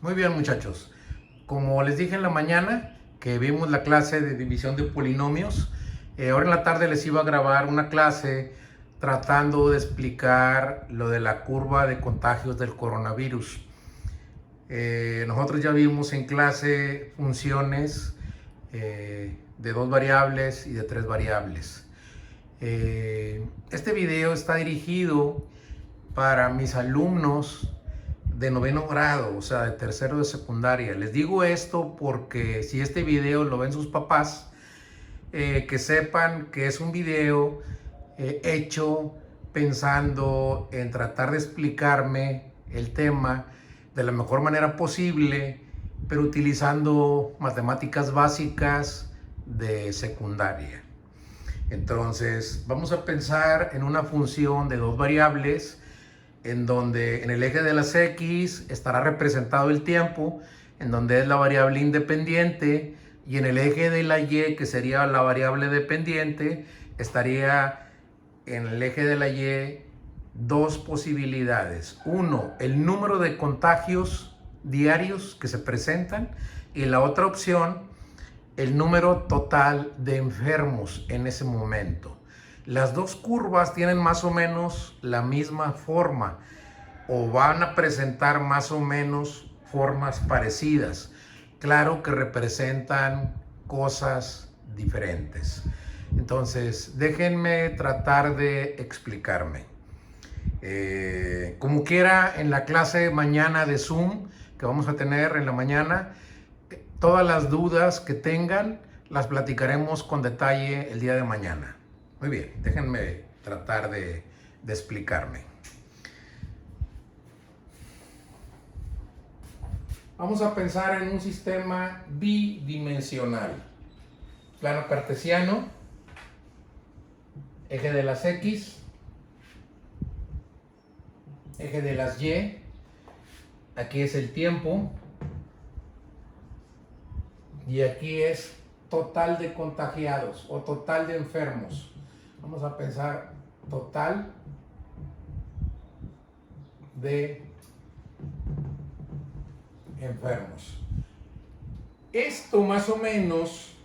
Muy bien, muchachos. Como les dije en la mañana que vimos la clase de división de polinomios, ahora en la tarde les iba a grabar una clase tratando de explicar lo de la curva de contagios del coronavirus. Nosotros ya vimos en clase funciones de 2 variables y de 3 variables. Este video está dirigido para mis alumnos de noveno grado, o sea, de tercero de secundaria. Les digo esto porque si este video lo ven sus papás, que sepan que es un video hecho pensando en tratar de explicarme el tema de la mejor manera posible, pero utilizando matemáticas básicas de secundaria. Entonces, vamos a pensar en una función de 2 variables en donde en el eje de las X estará representado el tiempo, en donde es la variable independiente, y en el eje de la Y, que sería la variable dependiente, estaría en el eje de la Y 2 posibilidades. Uno, el número de contagios diarios que se presentan, y la otra opción, el número total de enfermos en ese momento. Las dos curvas tienen más o menos la misma forma o van a presentar más o menos formas parecidas. Claro que representan cosas diferentes. Entonces, déjenme tratar de explicarme. Como quiera, en la clase mañana de Zoom que vamos a tener en la mañana, todas las dudas que tengan las platicaremos con detalle el día de mañana. Muy bien, déjenme tratar de explicarme. Vamos a pensar en un sistema bidimensional. Plano cartesiano, eje de las X, eje de las Y, aquí es el tiempo, y aquí es total de contagiados o total de enfermos. Vamos a pensar total de enfermos. Esto más o menos,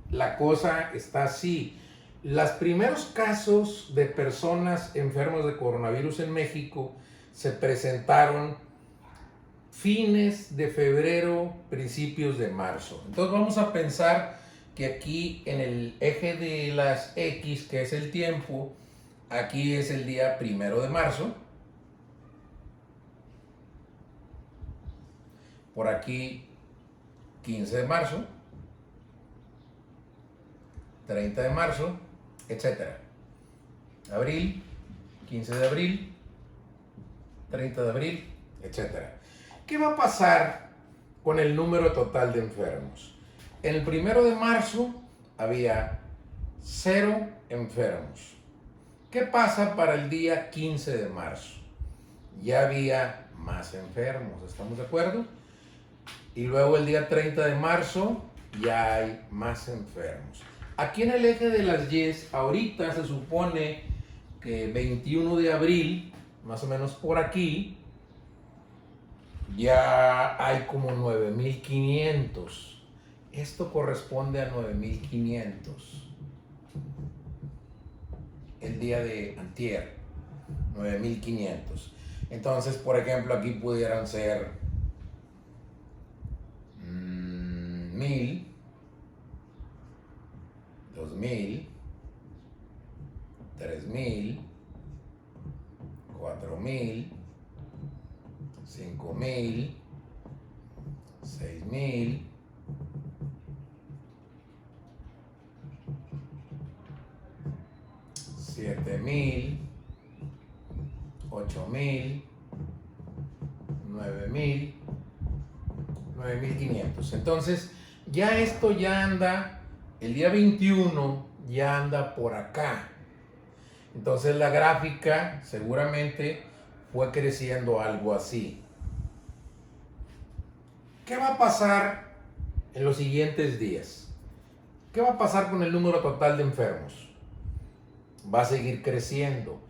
la cosa está así. Los primeros casos de personas enfermas de coronavirus en México se presentaron fines de febrero, principios de marzo. Entonces vamos a pensar que aquí en el eje de las X, que es el tiempo, aquí es el día 1 de marzo. Por aquí 15 de marzo, 30 de marzo, etc. Abril, 15 de abril, 30 de abril, etc. ¿Qué va a pasar con el número total de enfermos? En el 1 de marzo había 0 enfermos. ¿Qué pasa para el día 15 de marzo? Ya había más enfermos, ¿estamos de acuerdo? Y luego el día 30 de marzo ya hay más enfermos. Aquí en el eje de las Y, ahorita se supone que 21 de abril, más o menos por aquí, ya hay como 9.500. Esto corresponde a 9.500. El día de antier, 9.500. Entonces, por ejemplo, aquí pudieran ser 1.000, 2.000, 3.000, 4.000, 5.000, 6.000, 7.000, 8.000, 9.000, 9.500. Entonces, ya esto ya anda, el día 21 ya anda por acá. Entonces la gráfica seguramente fue creciendo algo así. ¿Qué va a pasar en los siguientes días? ¿Qué va a pasar con el número total de enfermos? Va a seguir creciendo.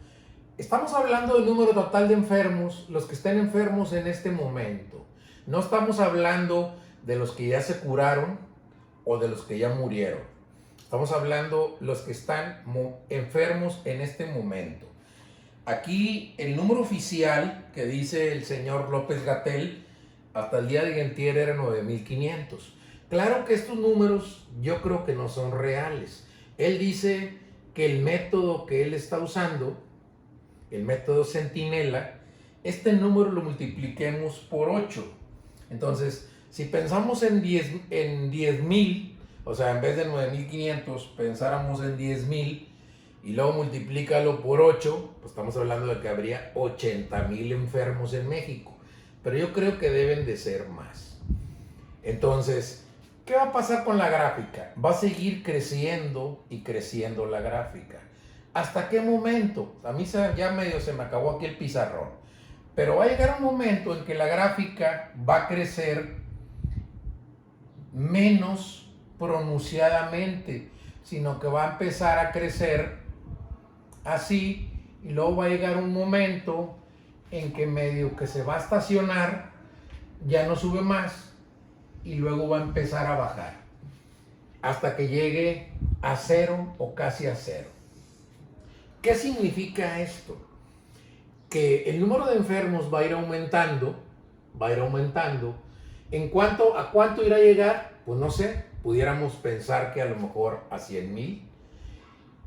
Estamos hablando del número total de enfermos, los que estén enfermos en este momento. No estamos hablando de los que ya se curaron o de los que ya murieron. Estamos hablando de los que están enfermos en este momento. Aquí el número oficial que dice el señor López-Gatell hasta el día de antier era 9,500. Claro que estos números yo creo que no son reales. Él dice que el método que él está usando, el método Centinela, este número lo multipliquemos por 8. Entonces, si pensamos en 10,000, o sea, en vez de 9,500, pensáramos en 10,000 y luego multiplícalo por 8, pues estamos hablando de que habría 80,000 enfermos en México. Pero yo creo que deben de ser más. Entonces, ¿qué va a pasar con la gráfica? Va a seguir creciendo y creciendo la gráfica. ¿Hasta qué momento? A mí ya medio se me acabó aquí el pizarrón. Pero va a llegar un momento en que la gráfica va a crecer menos pronunciadamente, sino que va a empezar a crecer así, y luego va a llegar un momento en que medio que se va a estacionar, ya no sube más, y luego va a empezar a bajar, hasta que llegue a 0 o casi a 0. ¿Qué significa esto? Que el número de enfermos va a ir aumentando, ¿A cuánto irá a llegar? Pues no sé, pudiéramos pensar que a lo mejor a 100,000,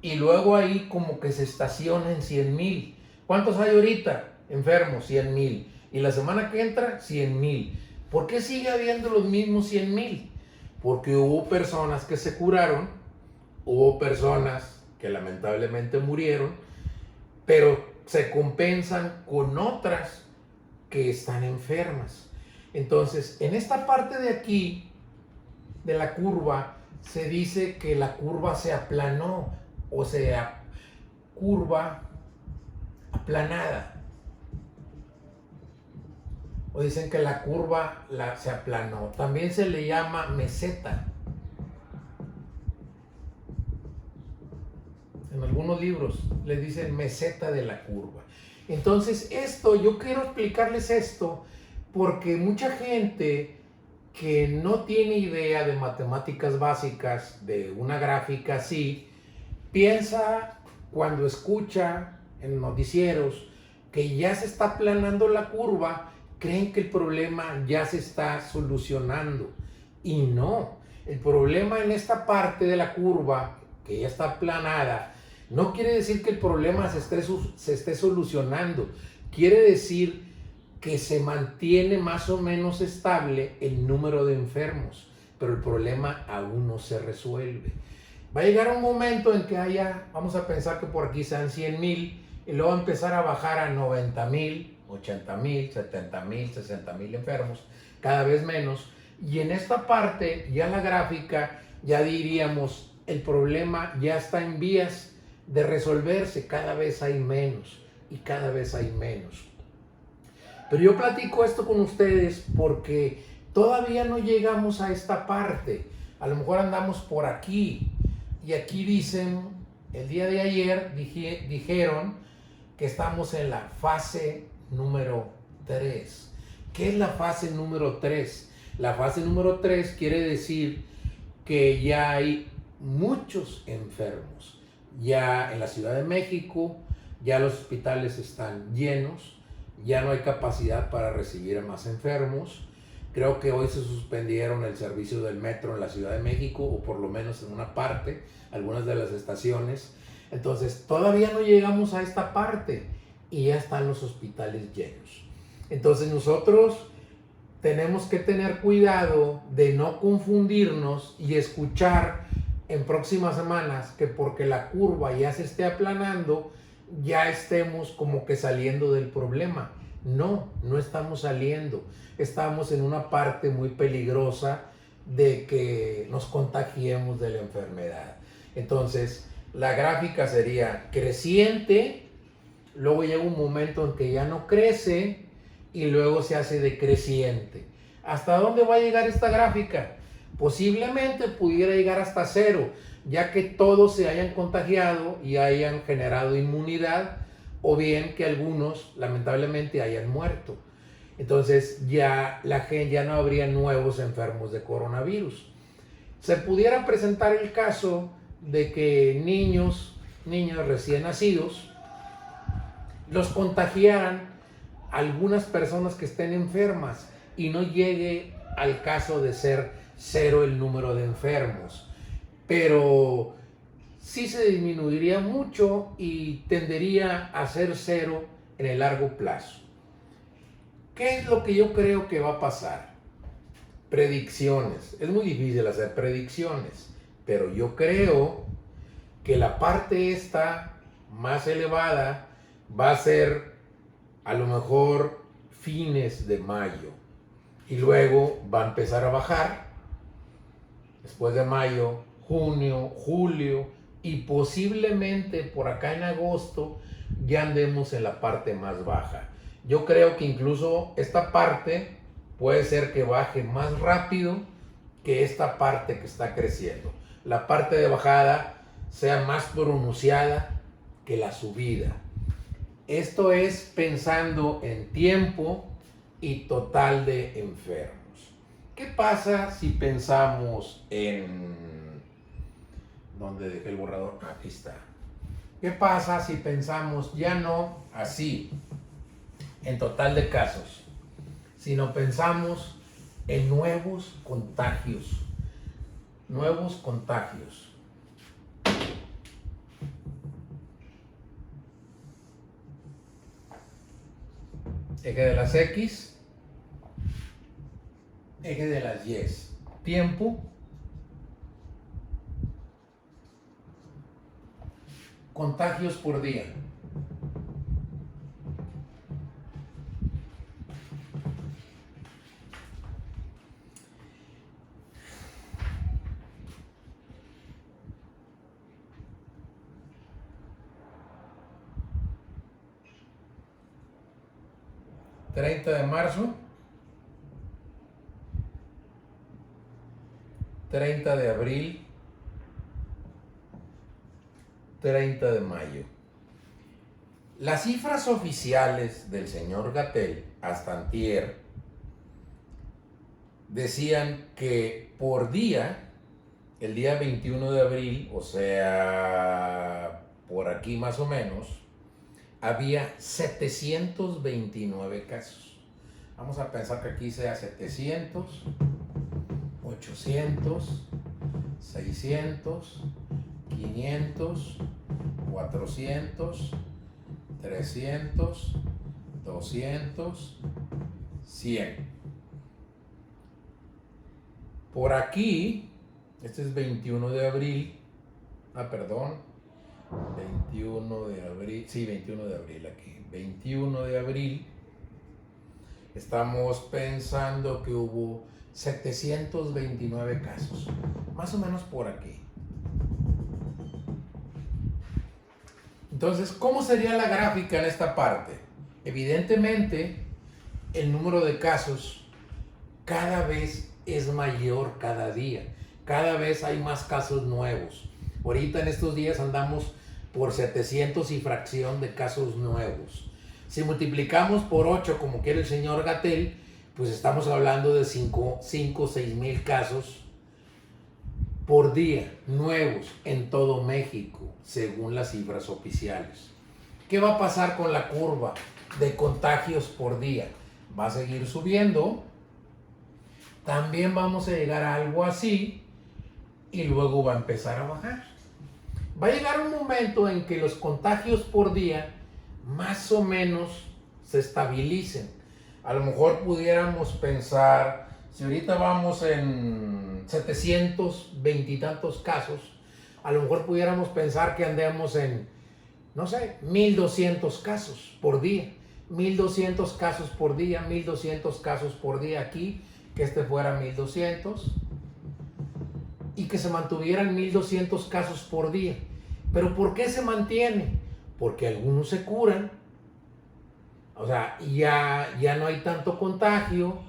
y luego ahí como que se estaciona en 100,000. ¿Cuántos hay ahorita enfermos? 100,000. Y la semana que entra, 100,000. ¿Por qué sigue habiendo los mismos 100,000? Porque hubo personas que se curaron, hubo personas que lamentablemente murieron, pero se compensan con otras que están enfermas. Entonces, en esta parte de aquí, de la curva, se dice que la curva se aplanó, o sea, curva aplanada. O dicen que la curva se aplanó. También se le llama meseta. En algunos libros le dicen meseta de la curva. Entonces yo quiero explicarles esto porque mucha gente que no tiene idea de matemáticas básicas, de una gráfica así, piensa cuando escucha en noticieros que ya se está aplanando la curva, creen que el problema ya se está solucionando. Y no, el problema en esta parte de la curva, que ya está aplanada, no quiere decir que el problema se esté solucionando. Quiere decir que se mantiene más o menos estable el número de enfermos, pero el problema aún no se resuelve. Va a llegar un momento en que vamos a pensar que por aquí sean 100,000, y luego va a empezar a bajar a 90,000, 80,000, 70,000, 60,000 enfermos, cada vez menos. Y en esta parte, ya la gráfica, ya diríamos, el problema ya está en vías de resolverse, cada vez hay menos y cada vez hay menos. Pero yo platico esto con ustedes porque todavía no llegamos a esta parte. A lo mejor andamos por aquí, y aquí dicen, el día de ayer dijeron que estamos en la fase número 3. ¿Qué es la fase número 3? La fase número 3 quiere decir que ya hay muchos enfermos. Ya en la Ciudad de México, ya los hospitales están llenos, ya no hay capacidad para recibir a más enfermos. Creo que hoy se suspendieron el servicio del metro en la Ciudad de México, o por lo menos en una parte, algunas de las estaciones. Entonces, todavía no llegamos a esta parte y ya están los hospitales llenos. Entonces, nosotros tenemos que tener cuidado de no confundirnos y escuchar en próximas semanas que porque la curva ya se esté aplanando, ya estemos como que saliendo del problema. No, no estamos saliendo. Estamos en una parte muy peligrosa de que nos contagiemos de la enfermedad. Entonces, la gráfica sería creciente, luego llega un momento en que ya no crece y luego se hace decreciente. ¿Hasta dónde va a llegar esta gráfica? Posiblemente pudiera llegar hasta 0, ya que todos se hayan contagiado y hayan generado inmunidad, o bien que algunos lamentablemente hayan muerto. Entonces ya la gente, ya no habría nuevos enfermos de coronavirus. Se pudiera presentar el caso de que niños recién nacidos los contagiaran algunas personas que estén enfermas y no llegue al caso de ser cero el número de enfermos. Pero sí se disminuiría mucho y tendería a ser cero en el largo plazo. ¿Qué es lo que yo creo que va a pasar? Predicciones. Es muy difícil hacer predicciones, pero yo creo que la parte esta más elevada va a ser a lo mejor fines de mayo y luego va a empezar a bajar después de mayo, junio, julio y posiblemente por acá en agosto ya andemos en la parte más baja. Yo creo que incluso esta parte puede ser que baje más rápido que esta parte que está creciendo. La parte de bajada sea más pronunciada que la subida. Esto es pensando en tiempo y total de enfermos. ¿Qué pasa si pensamos en... ¿Dónde dejé el borrador? Aquí está. ¿Qué pasa si pensamos ya no así, en total de casos, sino pensamos en nuevos contagios? Nuevos contagios. Eje de las X, eje de las Y. Tiempo, contagios por día. ¿30 de marzo? 30 de abril, 30 de mayo. Las cifras oficiales del señor Gatell hasta antier decían que por día, el día 21 de abril, o sea, por aquí más o menos, había 729 casos. Vamos a pensar que aquí sea 700, 800, 600, 500, 400, 300, 200, 100. Por aquí, este es 21 de abril, perdón, 21 de abril, sí, 21 de abril aquí, 21 de abril, estamos pensando que hubo 729 casos, más o menos por aquí. Entonces, ¿cómo sería la gráfica en esta parte? Evidentemente, el número de casos cada vez es mayor cada día. Cada vez hay más casos nuevos. Ahorita en estos días andamos por 700 y fracción de casos nuevos. Si multiplicamos por 8, como quiere el señor Gatell, pues estamos hablando de 5 o 6 mil casos por día, nuevos en todo México, según las cifras oficiales. ¿Qué va a pasar con la curva de contagios por día? Va a seguir subiendo. También vamos a llegar a algo así y luego va a empezar a bajar. Va a llegar un momento en que los contagios por día más o menos se estabilicen. A lo mejor pudiéramos pensar, si ahorita vamos en 720 y tantos casos, a lo mejor pudiéramos pensar que andemos en, no sé, 1200 casos por día. 1200 casos por día, 1200 casos por día aquí, que este fuera 1200 y que se mantuvieran 1200 casos por día. ¿Pero por qué se mantiene? Porque algunos se curan, o sea, ya no hay tanto contagio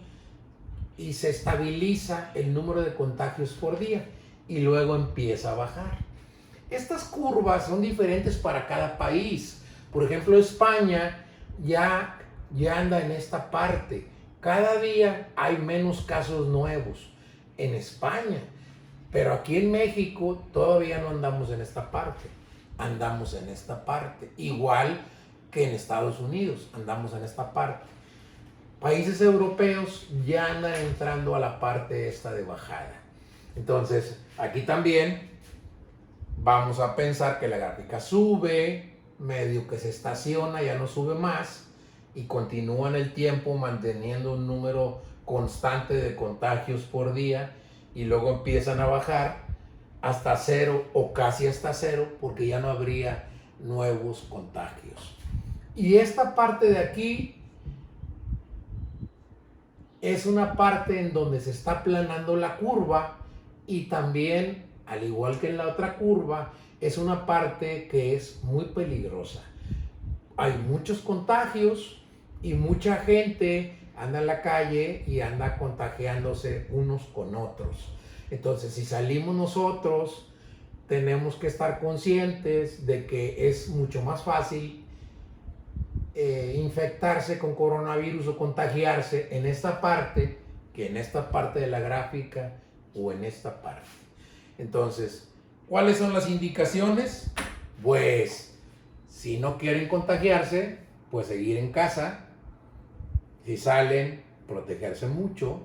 y se estabiliza el número de contagios por día y luego empieza a bajar. Estas curvas son diferentes para cada país. Por ejemplo, España ya anda en esta parte Cada día hay menos casos nuevos en España, pero aquí en México todavía no andamos en esta parte, andamos en esta parte, igual que en Estados Unidos, andamos en esta parte. Países europeos ya andan entrando a la parte esta de bajada. Entonces, aquí también vamos a pensar que la gráfica sube, medio que se estaciona, ya no sube más, y continúa en el tiempo manteniendo un número constante de contagios por día, y luego empiezan a bajar hasta cero o casi hasta cero, porque ya no habría nuevos contagios. Y esta parte de aquí es una parte en donde se está aplanando la curva, y también, al igual que en la otra curva, es una parte que es muy peligrosa. Hay muchos contagios y mucha gente anda en la calle y anda contagiándose unos con otros. Entonces, si salimos nosotros, tenemos que estar conscientes de que es mucho más fácil infectarse con coronavirus o contagiarse en esta parte que en esta parte de la gráfica o en esta parte. Entonces, ¿cuáles son las indicaciones? Pues, si no quieren contagiarse, pues seguir en casa. Si salen, protegerse mucho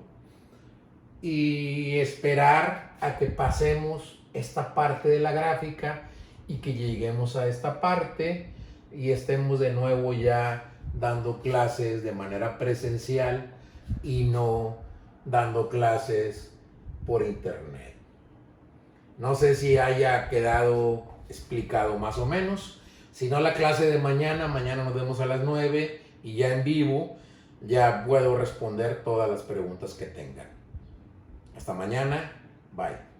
y esperar a que pasemos esta parte de la gráfica y que lleguemos a esta parte y estemos de nuevo ya dando clases de manera presencial y no dando clases por internet. No sé si haya quedado explicado más o menos. Si no, la clase de mañana nos vemos a las 9 y ya en vivo ya puedo responder todas las preguntas que tengan. Hasta mañana, bye.